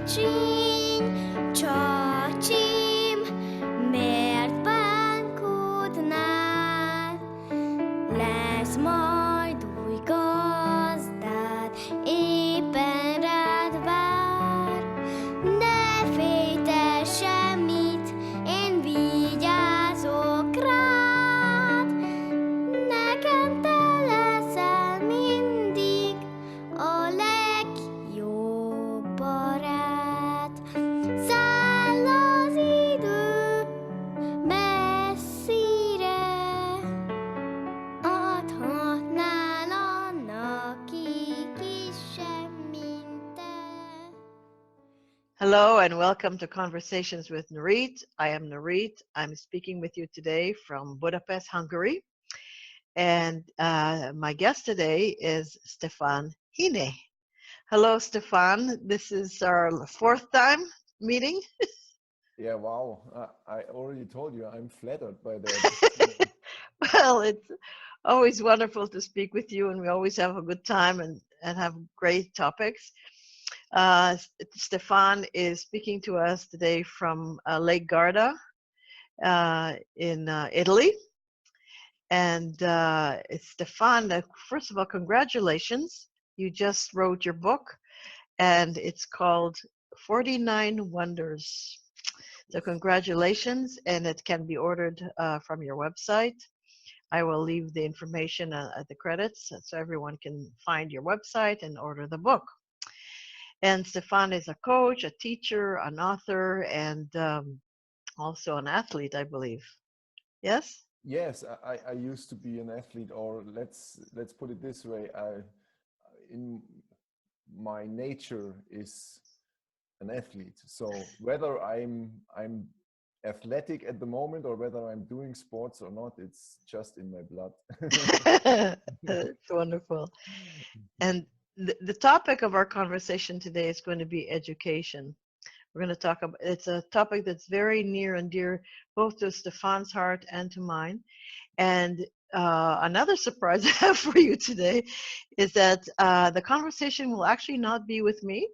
Csíny, csacsím, miért bánkodnál? Lesz majd új gazdád, éppen rád vár. Ne félj te semmit, én vigyázok rád. Nekem te leszel mindig a legjobb barát. Száll az idő messzire, adhatnál annak, ki kisebb, mint te. Hello and welcome to Conversations with Nurit. I am Nurit. I'm speaking with you today from Budapest, Hungary. And my guest today is Stefan Hine. Hello, Stefan. This is our fourth time meeting. Yeah, wow. I already told you I'm flattered by that. Well, it's always wonderful to speak with you, and we always have a good time and have great topics. Stefan is speaking to us today from Lake Garda in Italy. And Stefan, first of all, congratulations. You just wrote your book, and it's called 49 Wonders. So congratulations, and it can be ordered from your website. I will leave the information at the credits so everyone can find your website and order the book. And Stefan is a coach, a teacher, an author, and also an athlete, I believe. Yes? Yes, I used to be an athlete, or let's put it this way. In my nature is an athlete. So whether I'm athletic at the moment or whether I'm doing sports or not, it's just in my blood. It's wonderful. And the topic of our conversation today is going to be education. We're going to talk about, it's a topic that's very near and dear both to Stefan's heart and to mine. And another surprise I have for you today is that the conversation will actually not be with me.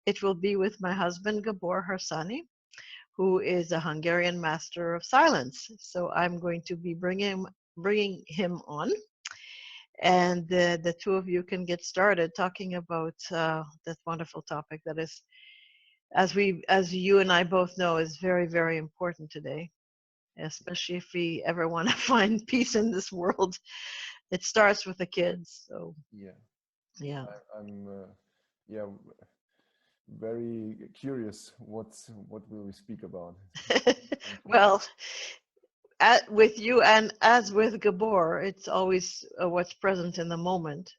It will be with my husband, Gabor Harsani, who is a Hungarian master of silence. So I'm going to be bringing him on. And the two of you can get started talking about that wonderful topic that is, as you and I both know, is very, very important today, especially if we ever want to find peace in this world. It starts with the kids. So yeah. I'm very curious. What will we speak about? Well, with you and as with Gabor, it's always what's present in the moment.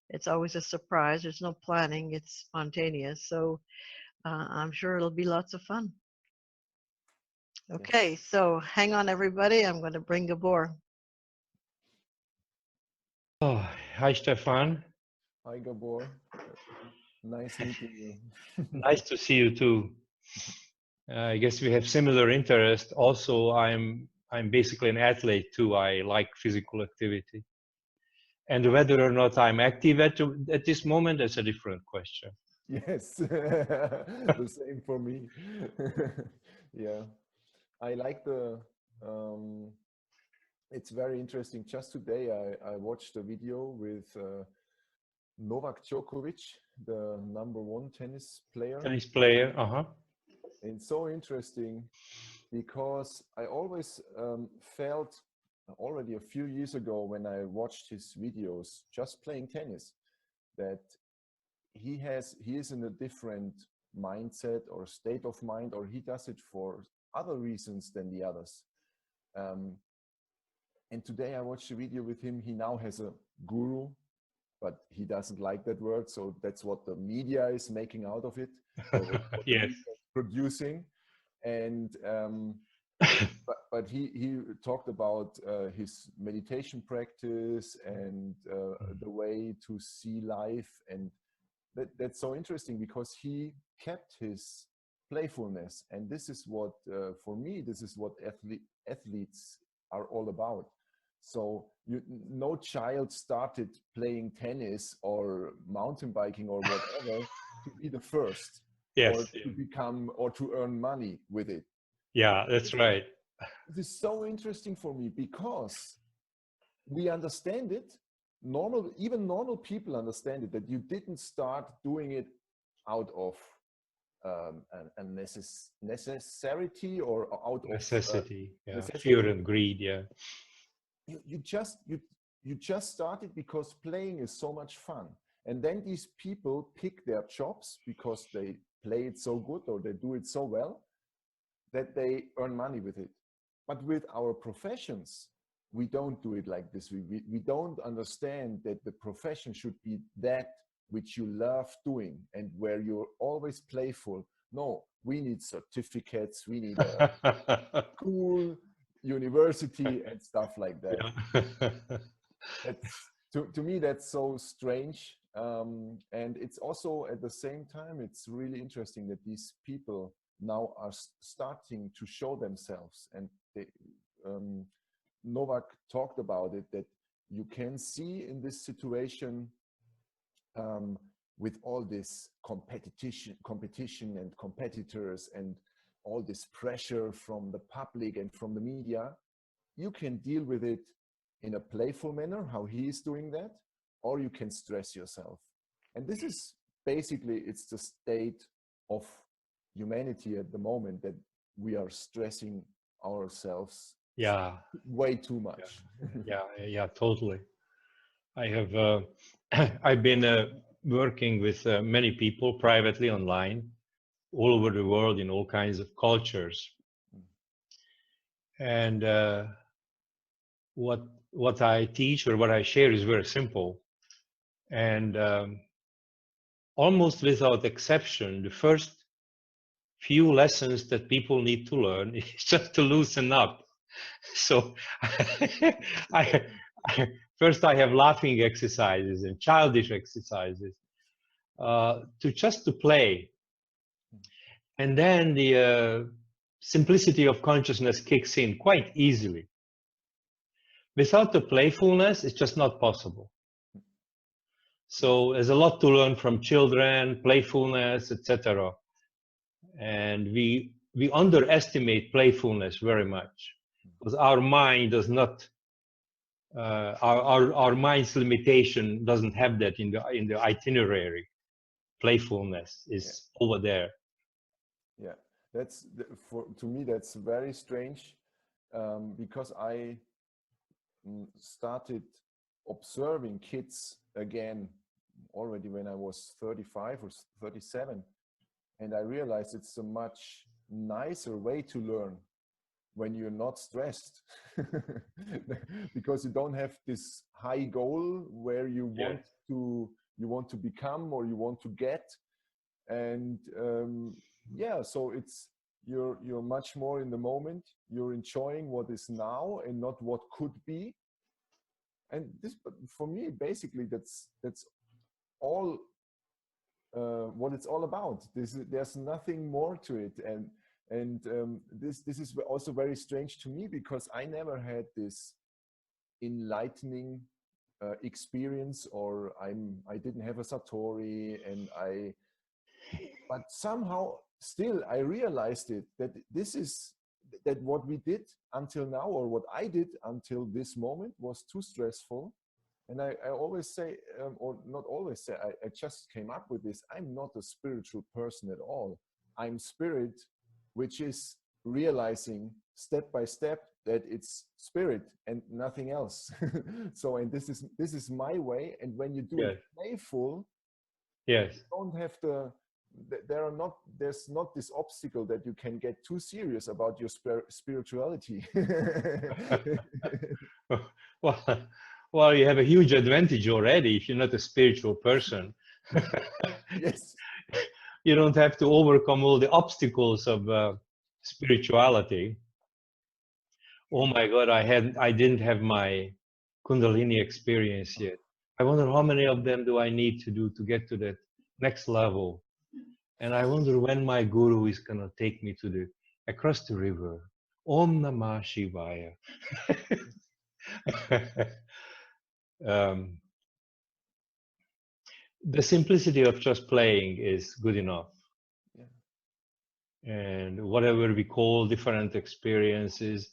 It's always a surprise. There's no planning. It's spontaneous. So I'm sure it'll be lots of fun. Okay, Yes. so hang on, everybody. I'm going to bring Gabor. Oh, hi, Stefan. Hi, Gabor. Nice meeting you. Nice to see you too. I guess we have similar interest. Also, I'm basically an athlete too. I like physical activity. And whether or not I'm active at this moment, that's a different question. Yes, the same for me. Yeah, I like it's very interesting. Just today, I watched a video with Novak Djokovic, the #1 tennis player. Tennis player, And it's so interesting because I always felt already a few years ago when I watched his videos just playing tennis that he is in a different mindset or state of mind, or he does it for other reasons than the others. And today I watched a video with him. He now has a guru, but he doesn't like that word, so that's what the media is making out of it. Yes. The media is producing, and but he talked about his meditation practice and the way to see life, and that's so interesting because he kept his playfulness, and this is what for me this is what athletes are all about. So no child started playing tennis or mountain biking or whatever to be the first. or Yes. to become or to earn money with it. Yeah, that's right. It is so interesting for me because we understand it. Even normal people understand it, that you didn't start doing it out of a necessity or out of Necessity. Yeah. necessity. Fear and greed. Yeah. You just started because playing is so much fun, and then these people pick their jobs because they play it so good or they do it so well that they earn money with it. But with our professions, we don't do it like this. We don't understand that the profession should be that which you love doing and where you're always playful. No, we need certificates, we need a school, university, and stuff like that. Yeah. That's, to me, that's so strange. And it's also at the same time, it's really interesting that these people now are starting to show themselves. And Novak talked about it, that you can see in this situation with all this competition and competitors and all this pressure from the public and from the media, you can deal with it in a playful manner, how he is doing that, or you can stress yourself. And this is basically, it's the state of humanity at the moment, that we are stressing ourselves way too much. Yeah, totally. I have I've been working with many people privately online all over the world in all kinds of cultures, and what I teach or what I share is very simple, and almost without exception, the first few lessons that people need to learn is just to loosen up. So I, first I have laughing exercises and childish exercises to play, and then the simplicity of consciousness kicks in quite easily. Without the playfulness, it's just not possible. So there's a lot to learn from children, playfulness, etc. And we underestimate playfulness very much, because our mind does not. Our mind's limitation doesn't have that in the itinerary. Playfulness is over there. Yeah, to me that's very strange, because I started observing kids again already when I was 35 or 37, and I realized it's a much nicer way to learn when you're not stressed, because you don't have this high goal where you want to become or you want to get, and so you're much more in the moment. You're enjoying what is now and not what could be. And this, for me, basically, that's all what it's all about. There's nothing more to it, and this is also very strange to me, because I never had this enlightening experience, or I didn't have a satori, but somehow still I realized that what we did until now, or what I did until this moment, was too stressful. And I always say, or not always say, I just came up with this: I'm not a spiritual person at all. I'm spirit, which is realizing step by step that it's spirit and nothing else. So, and this is my way. And when you do it playful, you don't have there's not this obstacle that you can get too serious about your spirituality. Well, you have a huge advantage already if you're not a spiritual person. Yes. You don't have to overcome all the obstacles of spirituality. Oh my God, I didn't have my Kundalini experience yet. I wonder how many of them do I need to do to get to that next level. And I wonder when my guru is going to take me to across the river. Om Namah Shivaya. The simplicity of just playing is good enough. Yeah. and whatever we call different experiences,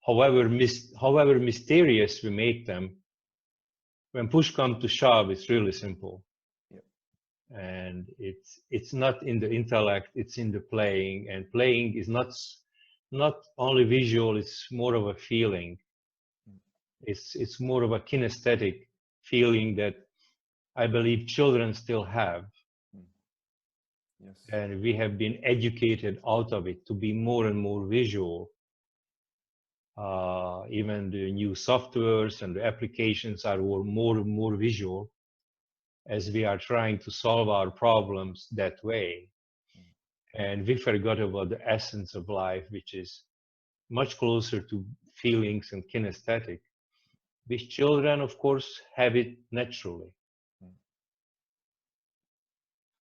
however mysterious we make them, when push comes to shove, it's really simple. Yeah. And it's not in the intellect, it's in the playing, and playing is not only visual, it's more of a feeling. It's more of a kinesthetic feeling that I believe children still have, Yes. and we have been educated out of it to be more and more visual. Even the new softwares and the applications are more and more visual, as we are trying to solve our problems that way. And we forgot about the essence of life, which is much closer to feelings and kinesthetic, which children, of course, have it naturally.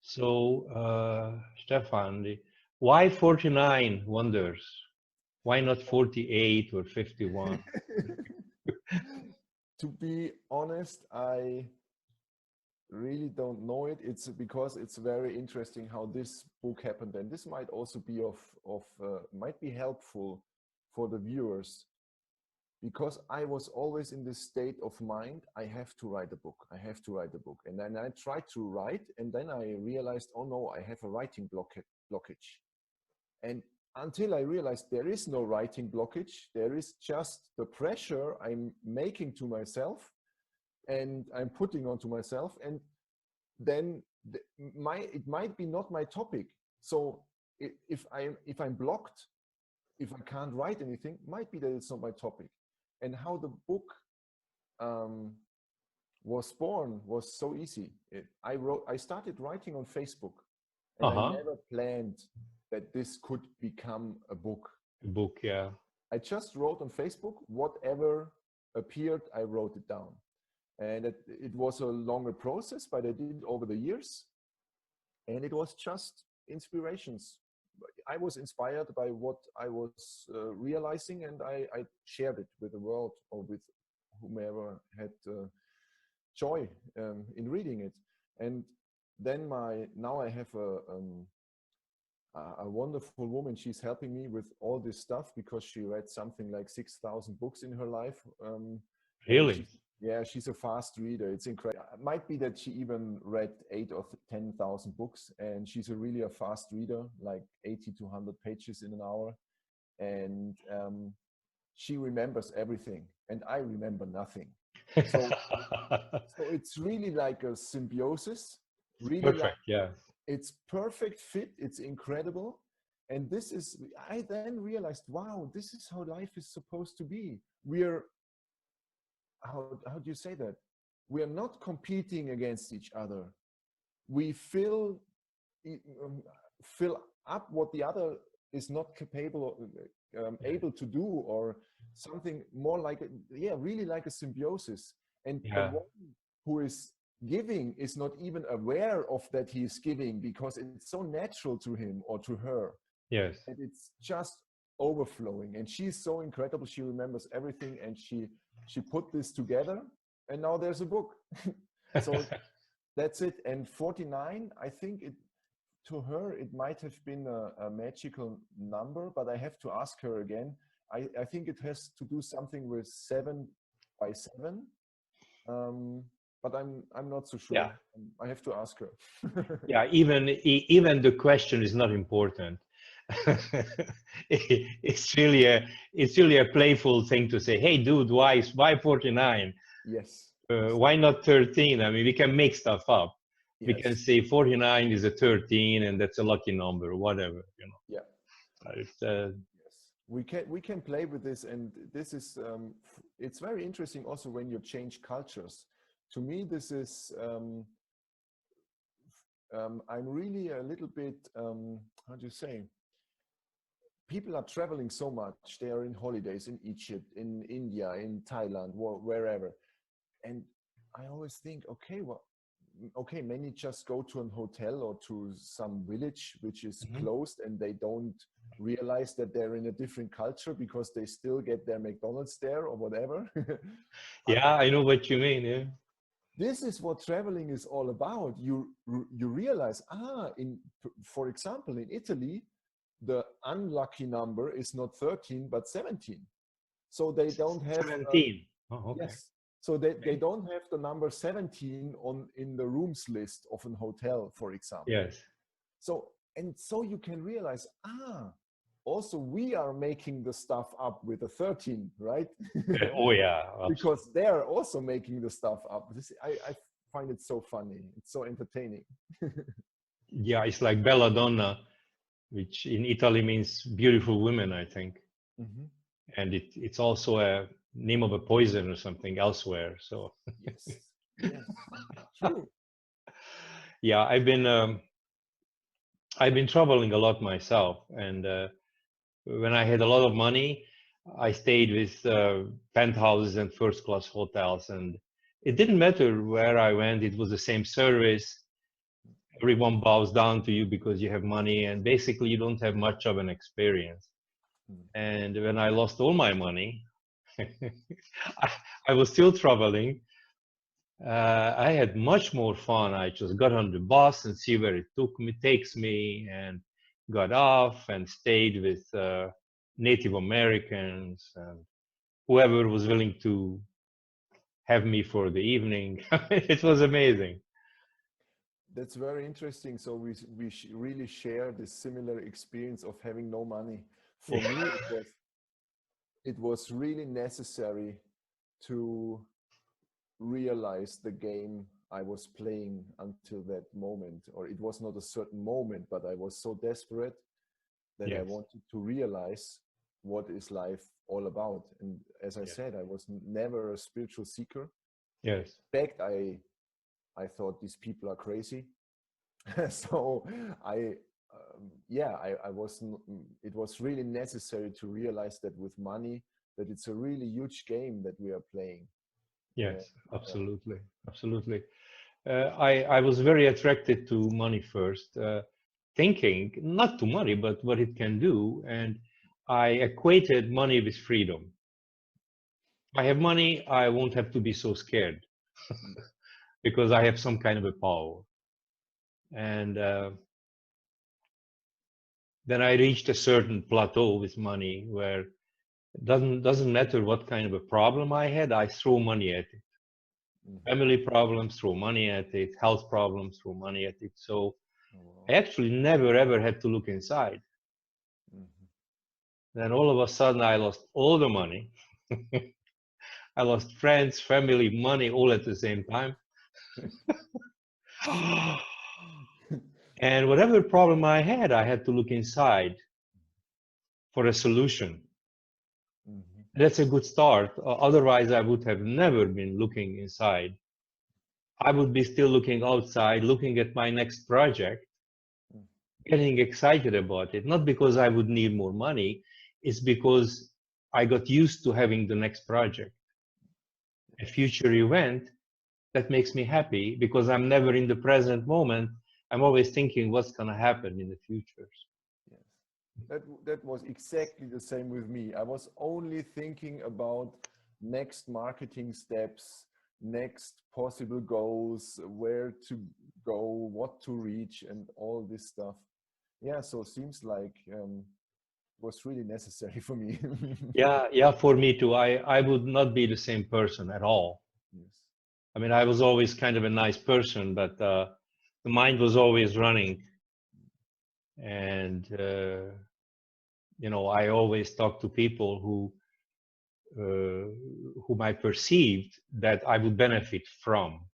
So, Stefan, why 49 wonders? Why not 48 or 51? To be honest, I really don't know it. It's because it's very interesting how this book happened, and this might also be might be helpful for the viewers, because I was always in this state of mind. I have to write a book. I have to write a book, and then I tried to write, and then I realized, oh no, I have a writing blockage. And until I realized there is no writing blockage, there is just the pressure I'm making to myself and I'm putting onto myself, and then it might be not my topic. So if I'm blocked, if I can't write anything, might be that it's not my topic. And how the book was born was so easy. I started writing on Facebook, and I never planned that this could become a book. A book, yeah. I just wrote on Facebook, whatever appeared, I wrote it down. And it was a longer process, but I did it over the years. And it was just inspirations. I was inspired by what I was realizing, and I shared it with the world, or with whomever had joy in reading it. And then now I have a wonderful woman. She's helping me with all this stuff, because she read something like 6,000 books in her life. Really? Yeah, she's a fast reader. It's incredible. It might be that she even read 8 or 10,000 books, and she's really a fast reader, like 80 to 100 pages in an hour. And she remembers everything, and I remember nothing. So it's really like a symbiosis. Really Perfect, yeah. It's perfect fit. It's incredible. And I then realized, wow, this is how life is supposed to be. How do you say that? We are not competing against each other. We fill up what the other is not capable, able to do, or something more like, really like a symbiosis. And the one who is giving is not even aware of that he is giving, because it's so natural to him or to her. Yes. And it's just overflowing. And she's so incredible. She remembers everything, and she put this together, and now there's a book. So that's it. And 49, I think to her, it might have been a magical number, but I have to ask her again. I think it has to do something with 7 by 7. But I'm not so sure. Yeah. I have to ask her. Yeah, even the question is not important. It's really a playful thing to say, hey dude, why 49? Yes. Why not 13? I mean, we can make stuff up. Yes. We can say 49 is a 13, and that's a lucky number, whatever, Yeah. It's, yes. We can play with this, and this is it's very interesting also when you change cultures. To me, this is I'm really a little bit how do you say? People are traveling so much. They are in holidays in Egypt, in India, in Thailand, wherever. And I always think, okay, many just go to a hotel or to some village which is closed, and they don't realize that they're in a different culture because they still get their McDonald's there or whatever. Yeah, I know what you mean. Yeah. This is what traveling is all about. You realize, for example, in Italy, the unlucky number is not 13 but 17. So they don't have 17. Oh, okay. yes. So they don't have the number 17 in the rooms list of an hotel, for example. Yes. So you can realize, also we are making the stuff up with a 13, right? Oh yeah. Because they're also making the stuff up. I find it so funny. It's so entertaining. Yeah, it's like Belladonna, which in Italy means beautiful women, I think. Mm-hmm. And it's also a name of a poison or something elsewhere. So Yes. Yes. True. yeah, I've been traveling a lot myself, and when I had a lot of money, I stayed with penthouses and first-class hotels, and it didn't matter where I went; it was the same service. Everyone bows down to you because you have money, and basically you don't have much of an experience. And when I lost all my money, I was still traveling. I had much more fun. I just got on the bus and see where it takes me, and got off and stayed with Native Americans and whoever was willing to have me for the evening. It was amazing. That's very interesting. So we really share this similar experience of having no money. For me, it was really necessary to realize the game I was playing until that moment, or it was not a certain moment, but I was so desperate that I Yes. wanted to realize what is life all about. And as I said, I was never a spiritual seeker. Yes. In fact, I thought these people are crazy. So I was. It was really necessary to realize that with money, that it's a really huge game that we are playing. Yes, absolutely, absolutely. I was very attracted to money first, thinking not to money, but what it can do, and I equated money with freedom. If I have money, I won't have to be so scared because I have some kind of a power. And then I reached a certain plateau with money where it doesn't matter what kind of a problem I had, I throw money at it. Family problems, throw money at it. Health problems, throw money at it. So I actually never ever had to look inside. Then all of a sudden I lost all the money. I lost friends, family, money all at the same time. And whatever problem I had to look inside for a solution. That's a good start. Otherwise, I would have never been looking inside. I would be still looking outside, looking at my next project, getting excited about it. Not because I would need more money, it's because I got used to having the next project, a future event that makes me happy because I'm never in the present moment. I'm always thinking what's going to happen in the future. Yes, that was exactly the same with me. I was only thinking about next marketing steps, next possible goals, where to go, what to reach, and all this stuff. Yeah, so it seems like was really necessary for me. Yeah, for me too. I would not be the same person at all. Yes. I mean, I was always kind of a nice person, but the mind was always running. And, I always talk to people whom I perceived that I would benefit from.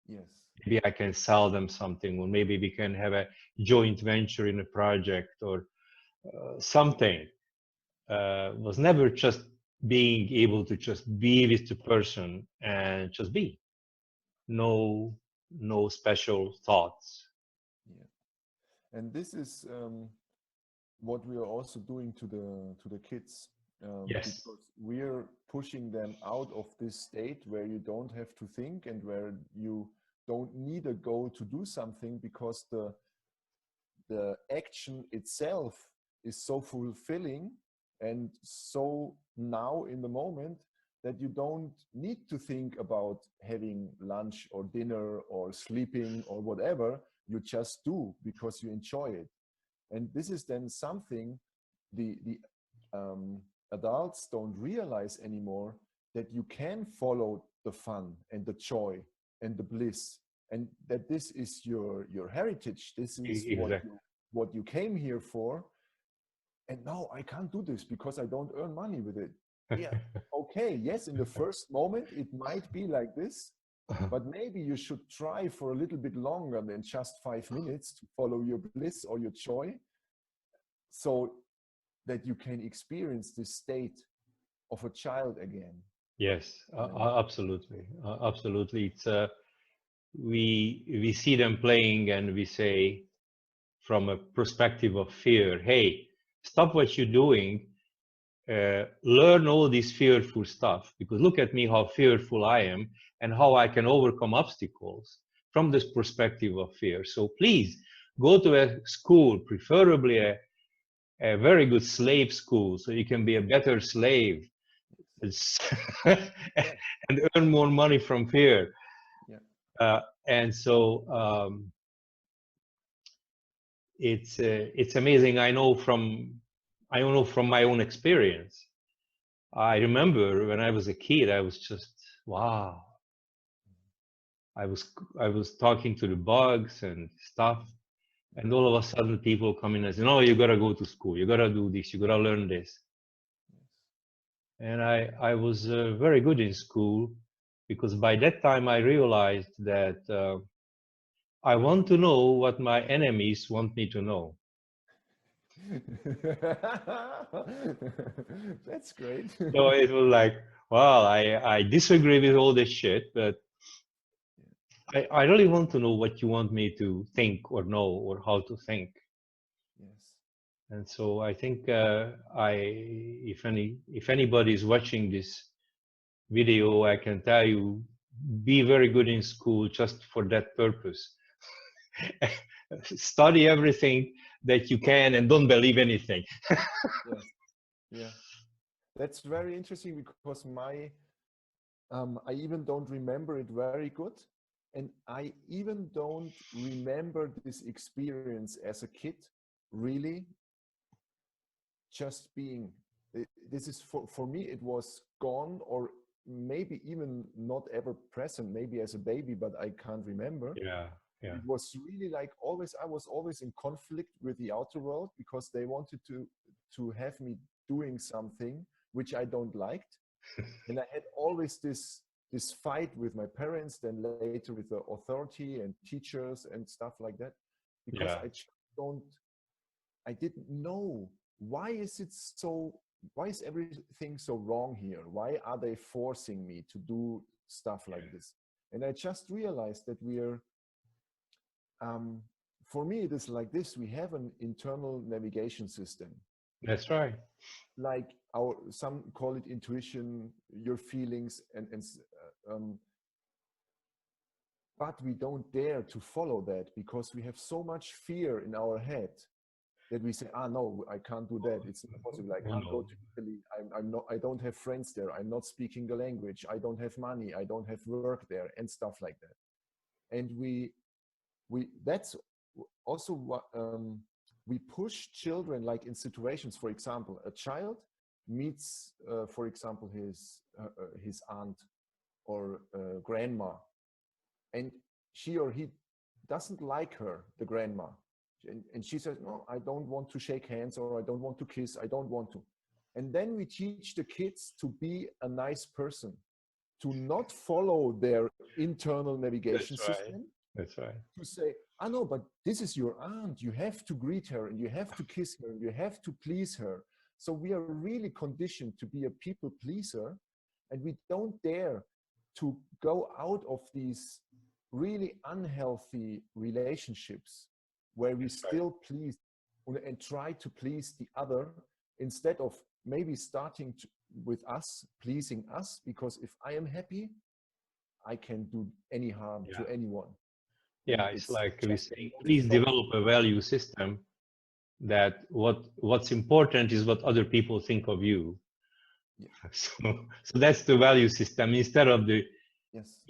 Yes. Maybe I can sell them something, or maybe we can have a joint venture in a project or something. Was never just being able to just be with the person and just be. No special thoughts. Yeah. And this is what we are also doing to the kids. Yes. Because we're pushing them out of this state where you don't have to think and where you don't need a goal to do something, because the action itself is so fulfilling and so now in the moment that you don't need to think about having lunch or dinner or sleeping or whatever. You just do because you enjoy it. And this is then something the adults don't realize anymore, that you can follow the fun and the joy and the bliss, and that this is your heritage. This is Exactly. what you came here for. And now I can't do this because I don't earn money with it. Yeah, okay, yes, in the first moment it might be like this, but maybe you should try for a little bit longer than just 5 minutes to follow your bliss or your joy, so that you can experience this state of a child again. Yes, absolutely, absolutely. It's we see them playing and we say, from a perspective of fear, hey, stop what you're doing, learn all this fearful stuff, because look at me, how fearful I am and how I can overcome obstacles from this perspective of fear. So please go to a school, preferably a very good slave school, so you can be a better slave and earn more money from fear. Yeah. And so it's amazing. I know from my own experience. I remember when I was a kid, I was just, wow. I was talking to the bugs and stuff, and all of a sudden people come in and say, no, you gotta go to school, you gotta do this, you gotta learn this. And I was very good in school, because by that time I realized that I want to know what my enemies want me to know. That's great. So it was like, well, I disagree with all this shit, but I really want to know what you want me to think or know, or how to think. Yes. And so I think if anybody is watching this video, I can tell you, be very good in school just for that purpose. Study everything that you can and don't believe anything. Yes. Yeah, that's very interesting, because I even don't remember it very good, and I even don't remember this experience as a kid really just being. This is for me, it was gone, or maybe even not ever present, maybe as a baby, but I can't remember. Yeah. It was really like always, I was always in conflict with the outer world, because they wanted to have me doing something which I don't liked. And I had always this fight with my parents, then later with the authority and teachers and stuff like that, because I didn't know, why is everything so wrong here? Why are they forcing me to do stuff like this? And I just realized that for me, it is like this: we have an internal navigation system. That's right. Like some call it intuition, your feelings, but we don't dare to follow that, because we have so much fear in our head that we say, no, I can't do that. It's not possible. I can't go to Italy. I don't have friends there. I'm not speaking the language. I don't have money. I don't have work there, and stuff like that. And that's also what we push children, like in situations. For example, a child meets, for example, his aunt or grandma, and she or he doesn't like her, the grandma, and she says, no, I don't want to shake hands, or I don't want to kiss, I don't want to. And then we teach the kids to be a nice person, to not follow their internal navigation system. That's right. To say, no, but this is your aunt. You have to greet her, and you have to kiss her, and you have to please her. So we are really conditioned to be a people pleaser, and we don't dare to go out of these really unhealthy relationships where we still please and try to please the other, instead of maybe starting with us, pleasing us, because if I am happy, I can do any harm to anyone. Yeah, it's like we say, please develop a value system that what's important is what other people think of you. Yeah. So that's the value system, instead of the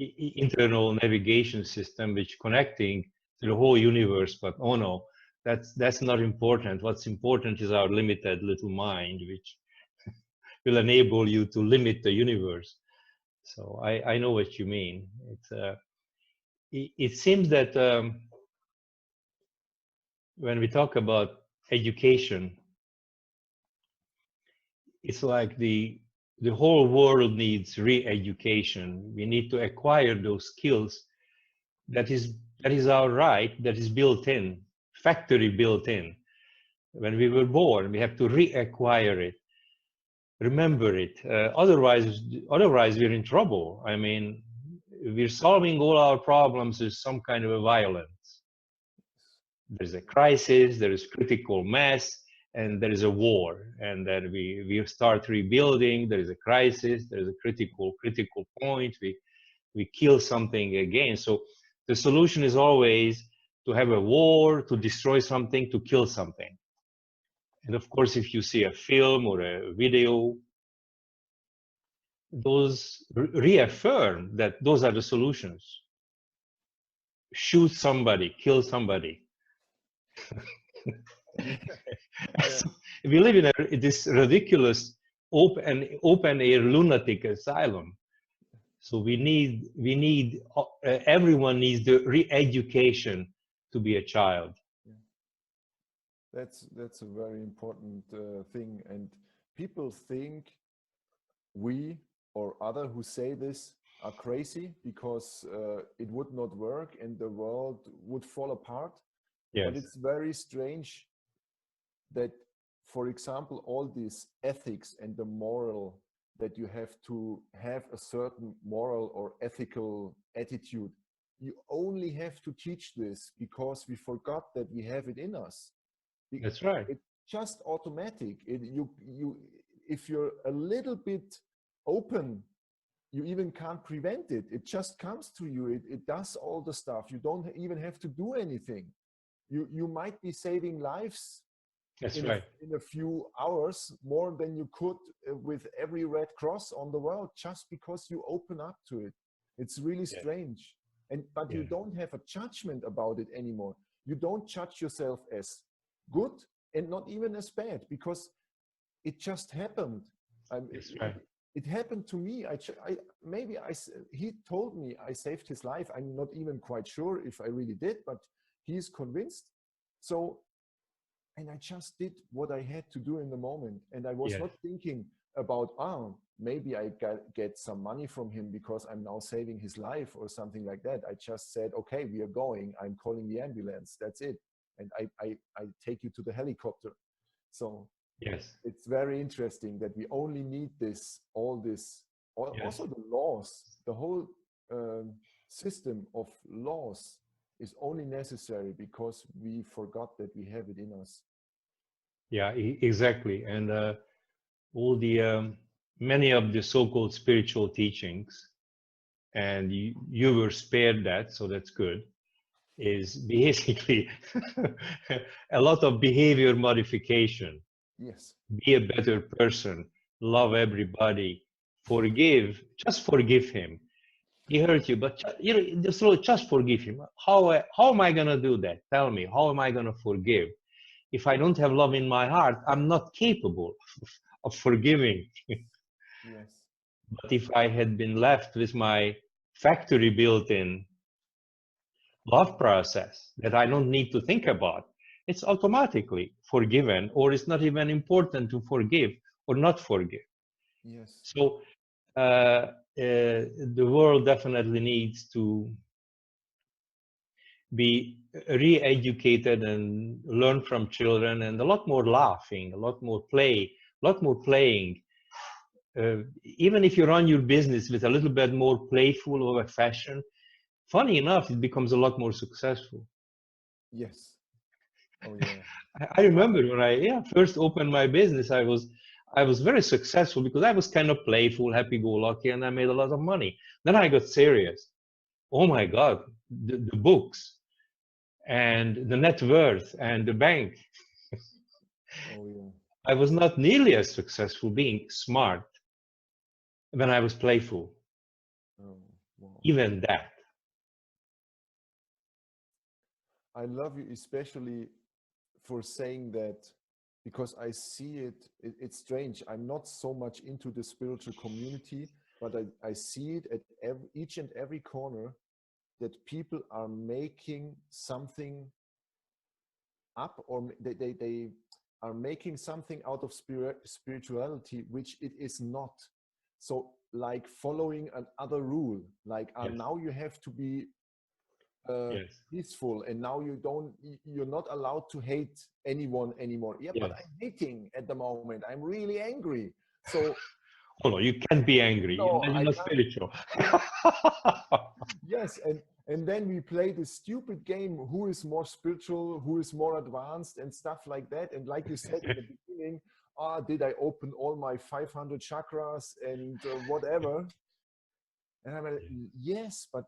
internal navigation system, which connecting to the whole universe. But oh no, That's not important. What's important is our limited little mind, which will enable you to limit the universe. So I know what you mean. It seems that when we talk about education, it's like the whole world needs re-education. We need to acquire those skills that is our right, that is built in, factory built in. When we were born, we have to reacquire it, remember it. Otherwise we're in trouble. I mean, we're solving all our problems with some kind of a violence. There's a crisis, there is critical mass, and there is a war. And then we start rebuilding. There is a crisis, there is a critical point. We kill something again. So the solution is always to have a war, to destroy something, to kill something. And of course, if you see a film or a video, those reaffirm that those are the solutions. Shoot somebody, kill somebody. So we live in this ridiculous open air lunatic asylum. So we need everyone needs the re-education to be a child. That's a very important thing, and people think we or other who say this are crazy because it would not work and the world would fall apart. Yes. But it's very strange that, for example, all these ethics and the moral, that you have to have a certain moral or ethical attitude, you only have to teach this because we forgot that we have it in us. That's right. It's just automatic. If you're a little bit open, you even can't prevent it. It just comes to you. It does all the stuff. You don't even have to do anything. You might be saving lives in a few hours more than you could with every Red Cross on the world, just because you open up to it. It's really strange. But you don't have a judgment about it anymore. You don't judge yourself as good and not even as bad, because it just happened. It happened to me. He told me I saved his life. I'm not even quite sure if I really did, but he's convinced. So, and I just did what I had to do in the moment. And I was not thinking about, maybe I get some money from him because I'm now saving his life or something like that. I just said, okay, we are going. I'm calling the ambulance. That's it. And I take you to the helicopter. So it's very interesting that we only need also the laws, the whole system of laws is only necessary because we forgot that we have it in us. Yeah, exactly. And all the many of the so-called spiritual teachings, and you were spared that, so that's good, is basically a lot of behavior modification. Yes. Be a better person, love everybody, forgive, just forgive him. He hurt you, but just forgive him. How am I going to do that? Tell me, how am I going to forgive? If I don't have love in my heart, I'm not capable of forgiving. Yes. But if I had been left with my factory built-in love process that I don't need to think about, it's automatically forgiven, or it's not even important to forgive or not forgive. Yes. So the world definitely needs to be re-educated and learn from children, and a lot more laughing, a lot more play, a lot more playing. Even if you run your business with a little bit more playful of a fashion, funny enough, it becomes a lot more successful. Yes. Oh yeah. I remember when I first opened my business, I was very successful because I was kind of playful, happy-go-lucky, and I made a lot of money. Then I got serious. Oh my God, the books and the net worth and the bank. Oh yeah. I was not nearly as successful being smart when I was playful. Oh, wow. Even that. I love you, especially for saying that, because I see it's strange. I'm not so much into the spiritual community, but I see it at each and every corner, that people are making something up, or they are making something out of spirituality, which it is not. So like following another rule, like Yes. now you have to be Yes. peaceful, and now you're not allowed to hate anyone anymore. Yeah, Yes. but I'm hating at the moment. I'm really angry. So Oh no, you can't be angry. no, Then you're I not can't. spiritual. Yes, and then we play this stupid game, who is more spiritual, who is more advanced, and stuff like that. And like you said in the beginning, did I open all my 500 chakras and whatever? And I'm like, yes, but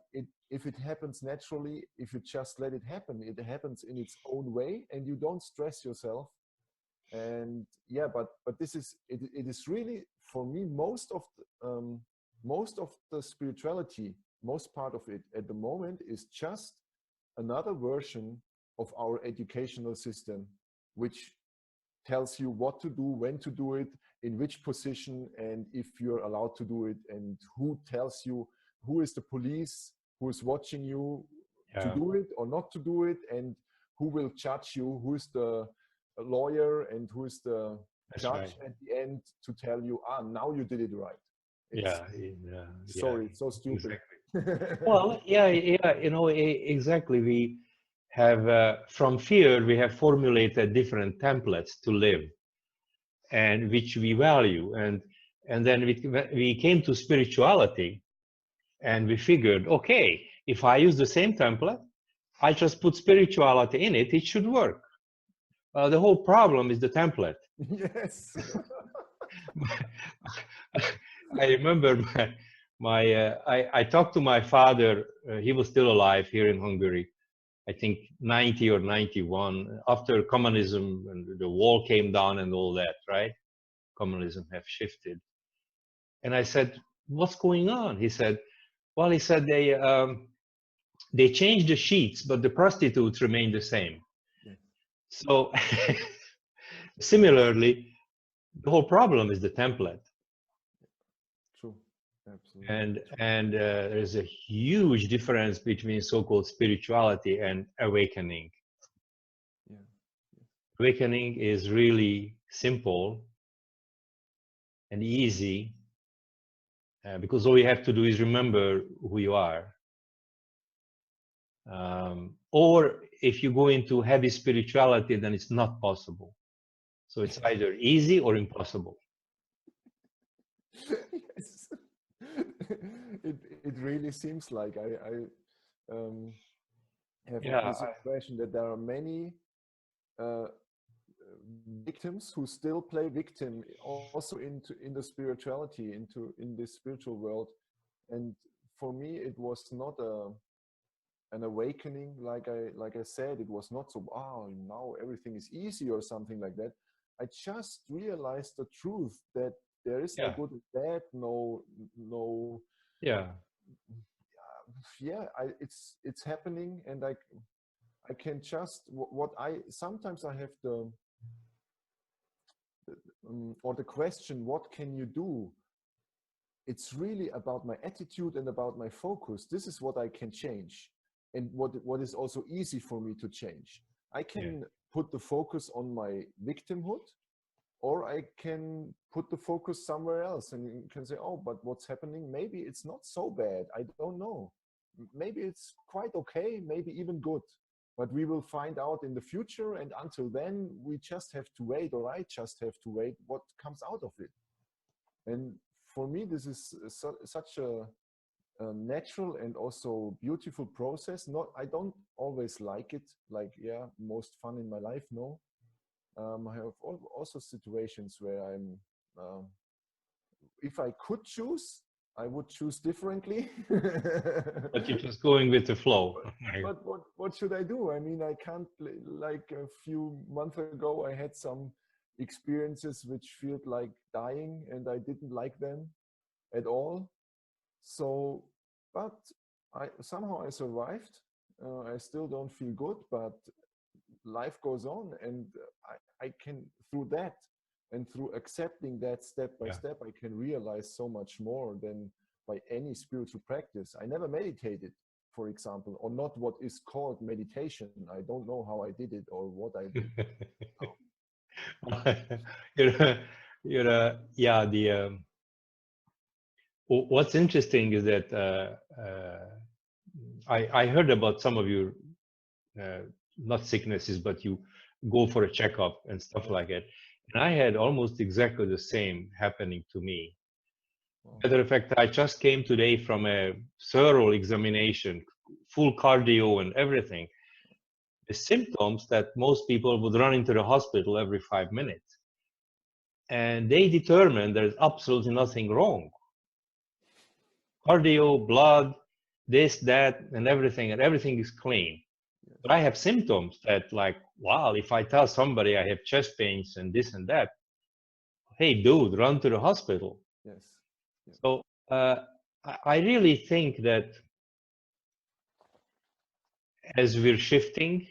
if it happens naturally, if you just let it happen, it happens in its own way, and you don't stress yourself. And yeah, but this is it is really, for me, most of the spirituality, most part of it at the moment, is just another version of our educational system, which tells you what to do, when to do it, in which position, and if you're allowed to do it, and who tells you, who is the police, who is watching you to do it or not to do it, and who will judge you, who is the lawyer, and who is the That's judge right. at the end to tell you, now you did it right. It's, sorry, it's so stupid. Exactly. Well, yeah, you know, exactly. We have, from fear, we have formulated different templates to live, and which we value. And then we came to spirituality, and we figured, okay, if I use the same template, I just put spirituality in it, it should work. The whole problem is the template. Yes. I remember I talked to my father. He was still alive here in Hungary, I think 90 or 91, after communism and the wall came down and all that, right? Communism have shifted. And I said, what's going on? He said, well, he said they changed the sheets, but the prostitutes remain the same. Yeah. So similarly, the whole problem is the template. True. Absolutely. And there's a huge difference between so-called spirituality and awakening. Yeah. Awakening is really simple and easy, because all you have to do is remember who you are. Or if you go into heavy spirituality, then it's not possible. So it's either easy or impossible. Yes. It really seems like I have this impression that there are many victims who still play victim also in the spirituality, in this spiritual world. And for me, it was not an awakening, like I said. It was not so, now everything is easy or something like that. I just realized the truth that there is no good and bad, no it's happening. And I can just, what I sometimes I have or the question, what can you do? It's really about my attitude and about my focus. This is what I can change, and what is also easy for me to change. I can put the focus on my victimhood, or I can put the focus somewhere else, and you can say, oh, but what's happening? Maybe it's not so bad. I don't know. Maybe it's quite okay, maybe even good. But we will find out in the future. And until then, we just have to wait, or I just have to wait what comes out of it. And for me, this is such a natural and also beautiful process. I don't always like it. Like, most fun in my life, no. I have also situations where I'm, if I could choose, I would choose differently. But you're just going with the flow. But what should I do? I mean, I can't, like a few months ago, I had some experiences which felt like dying, and I didn't like them at all. So, but somehow I survived. I still don't feel good, but life goes on, and I can, through that and through accepting that step by Yeah. step, I can realize so much more than by any spiritual practice. I never meditated, for example, or not what is called meditation. I don't know how I did it or what I did. Yeah, what's interesting is that I heard about some of your not sicknesses, but you go for a checkup and stuff like that. And I had almost exactly the same happening to me. Matter of fact, I just came today from a thorough examination, full cardio and everything. The symptoms that most people would run into the hospital every 5 minutes. And they determine there's absolutely nothing wrong. Cardio, blood, this, that, and everything is clean. But I have symptoms that, like, wow, if I tell somebody I have chest pains and this and that, hey, dude, run to the hospital. Yes. Yeah. So I really think that as we're shifting,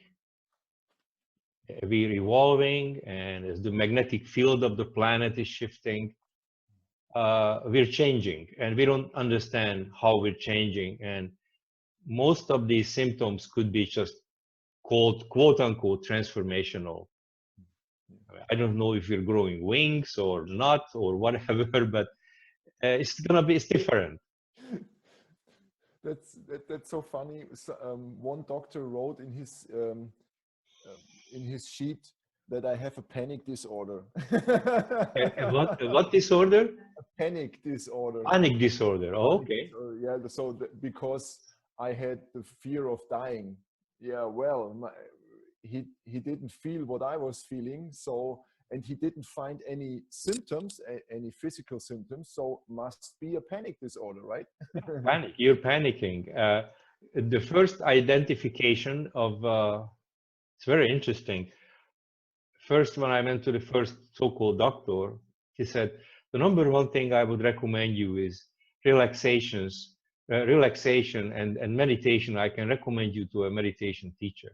we're evolving, and as the magnetic field of the planet is shifting, we're changing, and we don't understand how we're changing. And most of these symptoms could be just quote unquote transformational. I don't know if you're growing wings or not or whatever, but it's different. That's so funny. So, one doctor wrote in his sheet that I have a panic disorder. What disorder? A panic disorder. Panic disorder. Oh, okay. Yeah. So because I had the fear of dying. Yeah. Well, he didn't feel what I was feeling. So, and he didn't find any symptoms, any physical symptoms. So must be a panic disorder, right? Panic. You're panicking. The first identification of it's very interesting. First, when I went to the first so-called doctor, he said, the number one thing I would recommend you is relaxation and meditation. I can recommend you to a meditation teacher.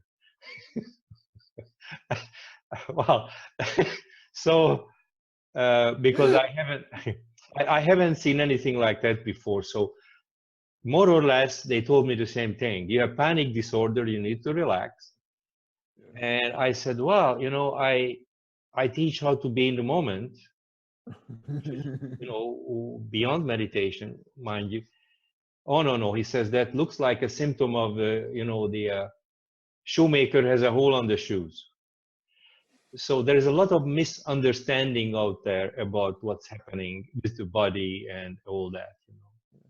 Wow. So, because I haven't seen anything like that before. So more or less, they told me the same thing. You have panic disorder, you need to relax. And I said, well, I teach how to be in the moment, beyond meditation, mind you. Oh, no. He says that looks like a symptom of, the shoemaker has a hole on the shoes. So there is a lot of misunderstanding out there about what's happening with the body and all that. Yes.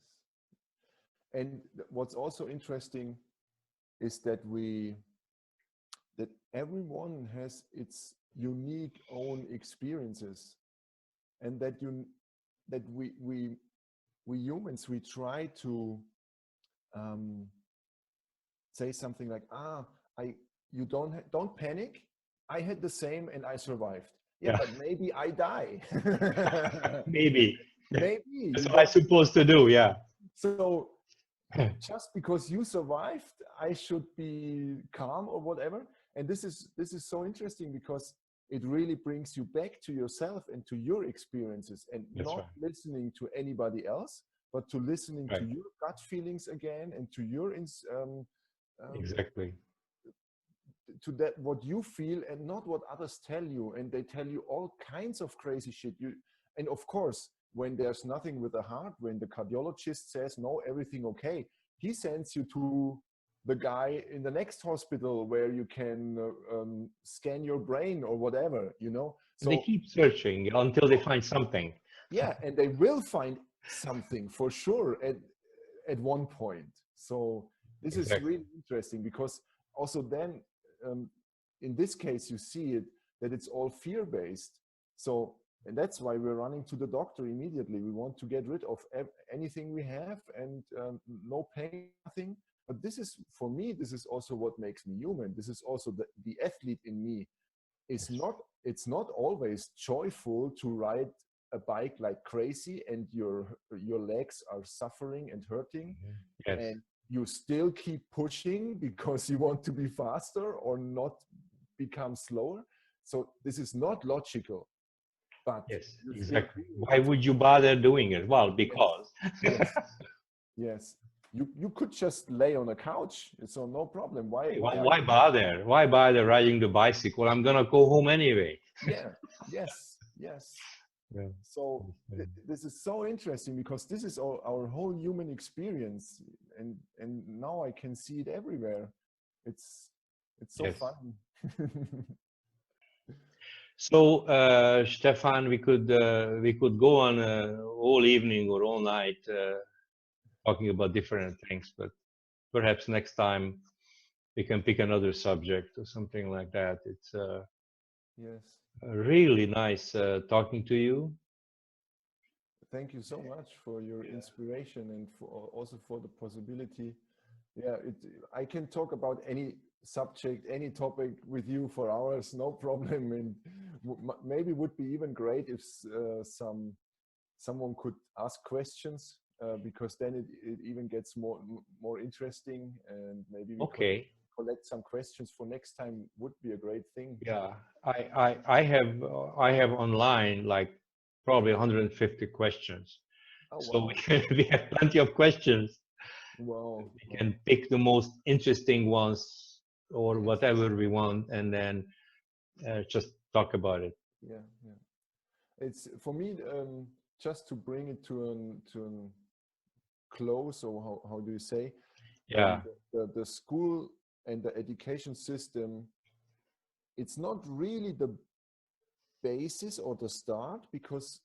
And what's also interesting is that everyone has its unique own experiences, and that we humans, we try to say something like, you don't panic. I had the same and I survived. Yeah. But maybe I die. Maybe. Maybe. That's what I'm supposed to do. Yeah. So just because you survived, I should be calm or whatever. And this is so interesting, because it really brings you back to yourself and to your experiences, and That's not right. listening to anybody else, but to listening Right. to your gut feelings again, and to your Exactly. to that what you feel, and not what others tell you. And they tell you all kinds of crazy shit. And of course, when there's nothing with the heart, when the cardiologist says no, everything okay, he sends you to the guy in the next hospital where you can scan your brain or whatever, So they keep searching until they find something. Yeah, and they will find something for sure at one point. So this is really interesting, because also then in this case you see it, that it's all fear-based. So, and that's why we're running to the doctor immediately. We want to get rid of anything we have, and no pain, nothing. But this is, for me, this is also what makes me human. This is also the athlete in me. It's not always joyful to ride a bike like crazy, and your legs are suffering and hurting. Yes. And you still keep pushing because you want to be faster or not become slower. So this is not logical, but Yes, you still exactly. feel Why would you bother doing it? Well, Yes. because. Yes, yes. You could just lay on a couch, so no problem. Why bother? Why bother riding the bicycle? I'm gonna go home anyway. Yeah, yes, yes. Yeah. So this is so interesting because this is our whole human experience, and now I can see it everywhere. It's so Yes. fun. So, Stefan, we could go on all evening or all night talking about different things, but perhaps next time we can pick another subject or something like that. It's Yes. really nice talking to you. Thank you so much for your inspiration and also for the possibility. Yeah, I can talk about any subject, any topic with you for hours, no problem. And maybe would be even great if someone could ask questions, because then it even gets more interesting, and maybe we could collect some questions for next time. Would be a great thing. Yeah, I have online like probably 150 questions. Oh, So wow. we have plenty of questions. Wow. We can pick the most interesting ones or Yes. whatever we want, and then just talk about it. Yeah, yeah. It's for me, just to bring it to an close, or how do you say? Yeah. The school and the education system, it's not really the basis or the start, because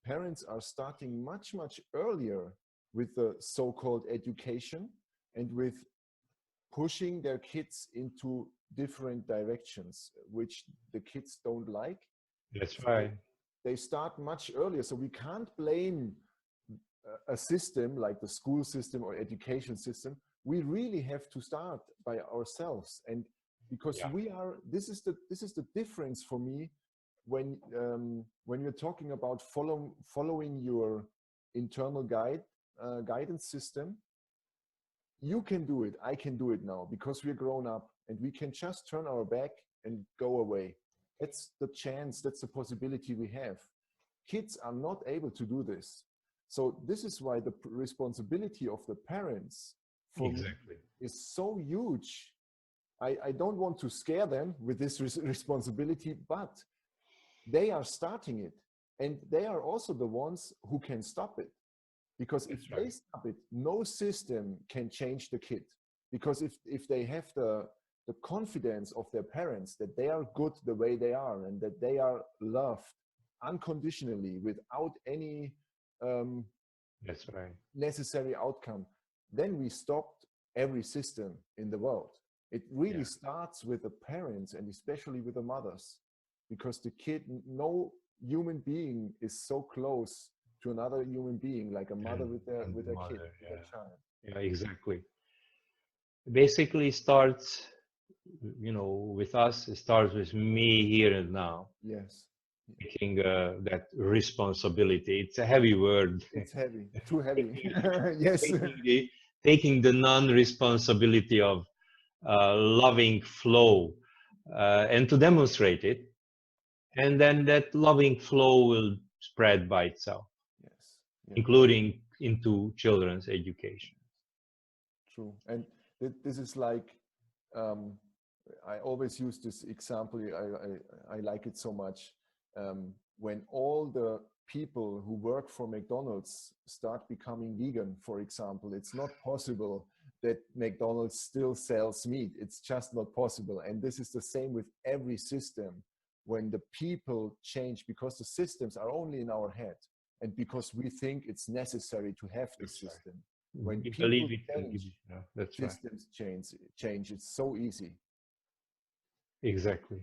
parents are starting much earlier with the so-called education and with pushing their kids into different directions which the kids don't like. That's right. They start much earlier, so we can't blame a system like the school system or education system. We really have to start by ourselves, and because this is the difference for me when you're talking about following your internal guidance system. You can do it, I can do it now, because we're grown up and we can just turn our back and go away. That's the chance, that's the possibility we have. Kids are not able to do this. So this is why the responsibility of the parents for me is so huge. I don't want to scare them with this responsibility, but they are starting it, and they are also the ones who can stop it. Because if they stop it, no system can change the kid. Because if they have the confidence of their parents that they are good the way they are, and that they are loved unconditionally without any necessary outcome, then we stopped every system in the world. It really starts with the parents, and especially with the mothers, because the kid, no human being is so close to another human being like a mother with their kid, with their child. Yeah, exactly. Basically starts, with us. It starts with me here and now. Yes. Taking that responsibility. It's a heavy word. It's heavy, too heavy. Yes. Taking the non-responsibility of loving flow and to demonstrate it. And then that loving flow will spread by itself, including into children's education. True. And this is like, I always use this example. I like it so much. When all the people who work for McDonald's start becoming vegan, for example, it's not possible that McDonald's still sells meat. It's just not possible. And this is the same with every system. When the people change, because the systems are only in our head, and because we think it's necessary to have the system. When people change, systems change. It's so easy. Exactly.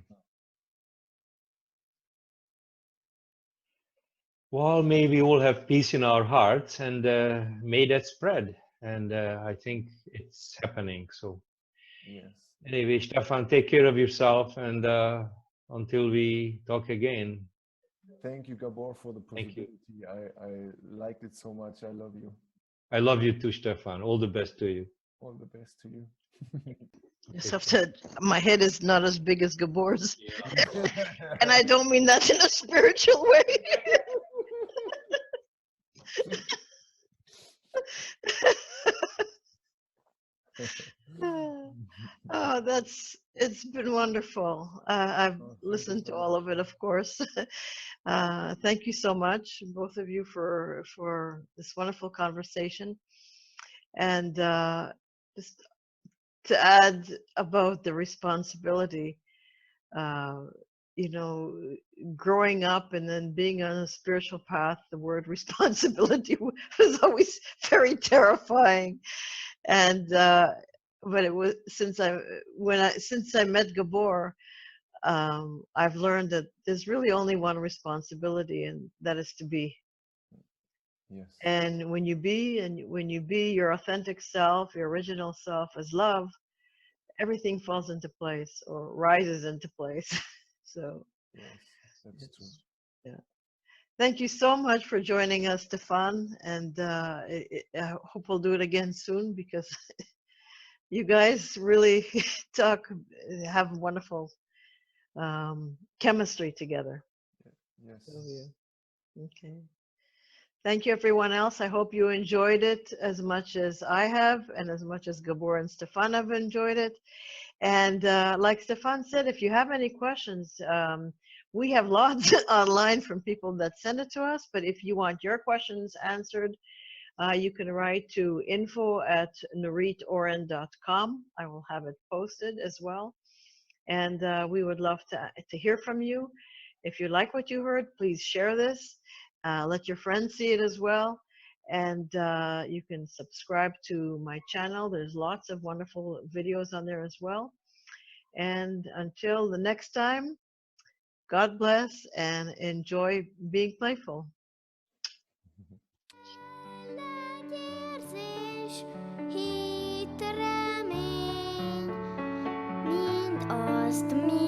Well, may we all have peace in our hearts, and may that spread. And I think it's happening. So, anyway, Stefan, take care of yourself, and until we talk again. Thank you, Gabor, for the possibility. I liked it so much. I love you. I love you too, Stefan. All the best to you. All the best to you. Just take have care. to, my head is not as big as Gabor's. And I don't mean that in a spiritual way. Oh, it's been wonderful. I've Oh, thank you listened so to all much. of it, of course. Thank you so much, both of you, for this wonderful conversation. And just to add about the responsibility, uh, you know, growing up and then being on a spiritual path, the word responsibility was always very terrifying. And but it was since I met Gabor, I've learned that there's really only one responsibility, and that is to be. Yes. And when you be your authentic self, your original self as love, everything falls into place or rises into place. So Yes, that's true. it's, yeah. Thank you so much for joining us, Stefan. And I hope we'll do it again soon because you guys really have wonderful chemistry together. Yes. Two of you. Okay. Thank you, everyone else. I hope you enjoyed it as much as I have, and as much as Gabor and Stefan have enjoyed it. And like Stefan said, if you have any questions, we have lots online from people that send it to us. But if you want your questions answered, you can write to info@nuritoren.com. I will have it posted as well. And we would love to hear from you. If you like what you heard, please share this. Let your friends see it as well. And you can subscribe to my channel. There's lots of wonderful videos on there as well. And until the next time, God bless and enjoy being playful. Egy érzés, hit, remény, mind azt, mi